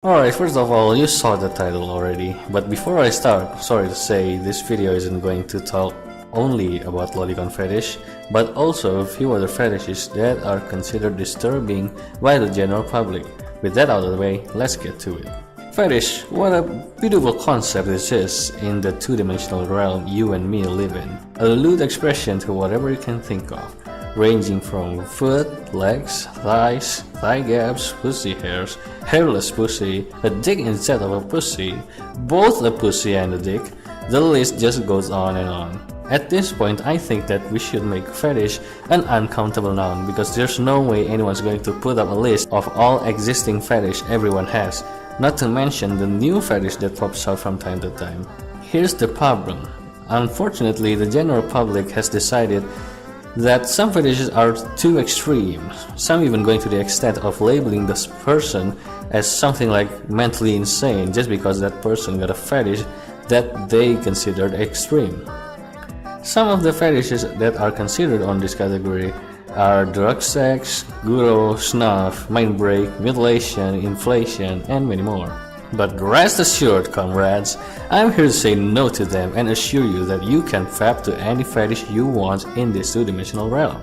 Alright, first of all, you saw the title already, but before I start, sorry to say, this video isn't going to talk only about lolicon fetish, but also a few other fetishes that are considered disturbing by the general public. With that out of the way, let's get to it. Fetish, what a beautiful concept this is in the two-dimensional realm you and me live in. A lewd expression to whatever you can think of, ranging from foot, legs, thighs, thigh gaps, pussy hairs, hairless pussy, a dick instead of a pussy, both a pussy and a dick. The list just goes on and on. At this point, I think that we should make fetish an uncountable noun, because there's no way anyone's going to put up a list of all existing fetish everyone has, not to mention the new fetish that pops out from time to time. Here's the problem. Unfortunately, the general public has decided that some fetishes are too extreme, some even going to the extent of labeling this person as something like mentally insane just because that person got a fetish that they considered extreme. Some of the fetishes that are considered on this category are drug sex, guro, snuff, mind break, mutilation, inflation, and many more. But rest assured, comrades, I'm here to say no to them and assure you that you can fap to any fetish you want in this two-dimensional realm.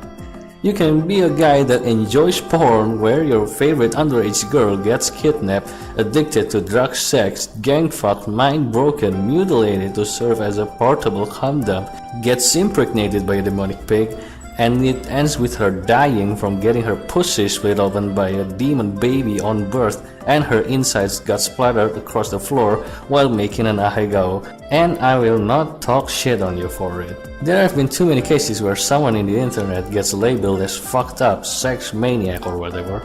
You can be a guy that enjoys porn where your favorite underage girl gets kidnapped, addicted to drug sex, gang fucked, mind broken, mutilated to serve as a portable condom, gets impregnated by a demonic pig, and it ends with her dying from getting her pussy split open by a demon baby on birth and her insides got splattered across the floor while making an ahegao, and I will not talk shit on you for it. There have been too many cases where someone in the internet gets labeled as fucked up, sex maniac or whatever,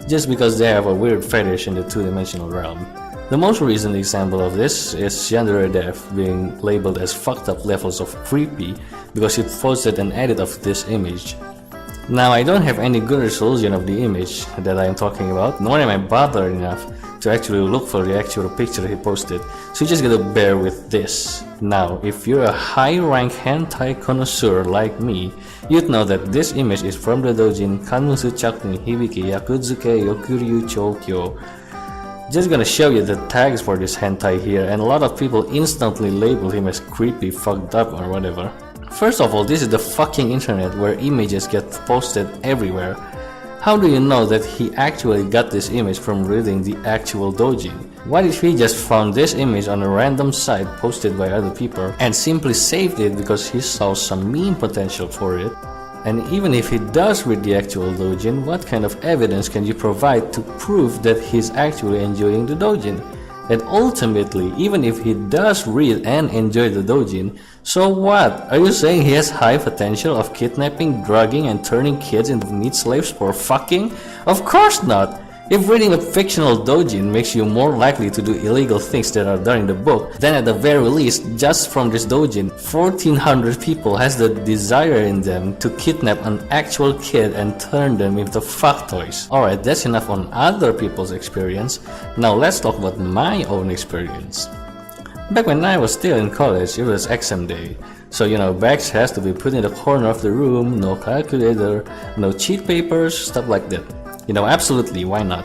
just because they have a weird fetish in the two-dimensional realm. The most recent example of this is Yandere Dev being labeled as fucked up levels of creepy because he posted an edit of this image. Now, I don't have any good resolution of the image that I am talking about, nor am I bothered enough to actually look for the actual picture he posted, so you just gotta bear with this. Now, if you're a high-rank hentai connoisseur like me, you'd know that this image is from the doujin Kanmusu Chakuni Hibiki Yakuzuke Yokuryu Chokyo. Just gonna show you the tags for this hentai here, and a lot of people instantly label him as creepy, fucked up or whatever. First of all, this is the fucking internet where images get posted everywhere. How do you know that he actually got this image from reading the actual doujin? What if he just found this image on a random site posted by other people and simply saved it because he saw some meme potential for it? And even if he does read the actual doujin, what kind of evidence can you provide to prove that he's actually enjoying the doujin? And ultimately, even if he does read and enjoy the doujin, so what? Are you saying he has high potential of kidnapping, drugging, and turning kids into neat slaves for fucking? Of course not! If reading a fictional doujin makes you more likely to do illegal things that are done in the book, then at the very least, just from this doujin, 1400 people has the desire in them to kidnap an actual kid and turn them into fuck toys. Alright, that's enough on other people's experience. Now let's talk about my own experience. Back when I was still in college, it was exam day. So bags has to be put in the corner of the room, no calculator, no cheat papers, stuff like that. Absolutely, why not?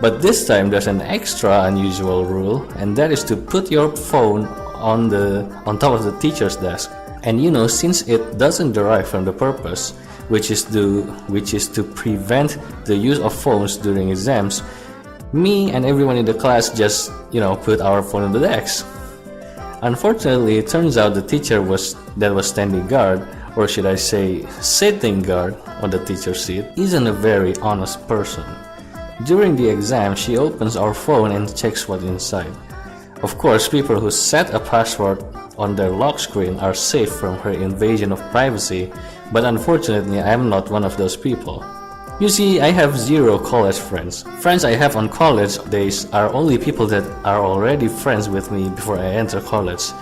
But this time there's an extra unusual rule, and that is to put your phone on top of the teacher's desk. And since it doesn't derive from the purpose, which is to prevent the use of phones during exams, me and everyone in the class just put our phone on the desk. Unfortunately, it turns out the teacher was standing guard, or should I say sitting guard, on the teacher's seat, isn't a very honest person. During the exam, she opens our phone and checks what's inside. Of course, people who set a password on their lock screen are safe from her invasion of privacy, but unfortunately, I'm not one of those people. You see, I have zero college friends. Friends I have on college days are only people that are already friends with me before I enter college.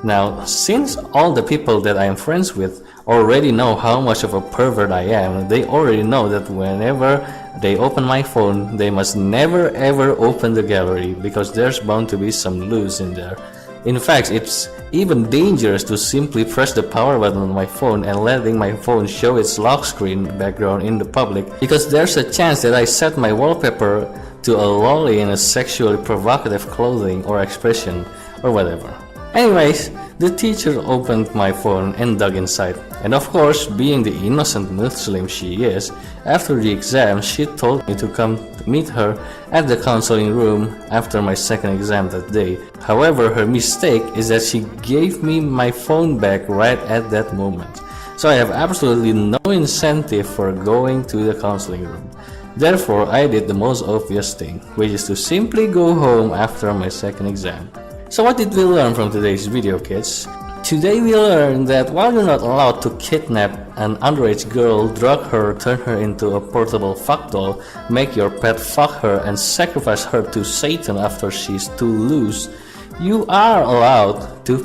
Now, since all the people that I am friends with already know how much of a pervert I am, they already know that whenever they open my phone, they must never ever open the gallery because there's bound to be some loose in there. In fact, it's even dangerous to simply press the power button on my phone and letting my phone show its lock screen background in the public, because there's a chance that I set my wallpaper to a lolly in a sexually provocative clothing or expression or whatever. Anyways, the teacher opened my phone and dug inside. And of course, being the innocent Muslim she is, after the exam she told me to come meet her at the counseling room after my second exam that day. However, her mistake is that she gave me my phone back right at that moment. So I have absolutely no incentive for going to the counseling room. Therefore, I did the most obvious thing, which is to simply go home after my second exam. So what did we learn from today's video, kids? Today we learned that while you're not allowed to kidnap an underage girl, drug her, turn her into a portable fuck doll, make your pet fuck her, and sacrifice her to Satan after she's too loose, you are allowed to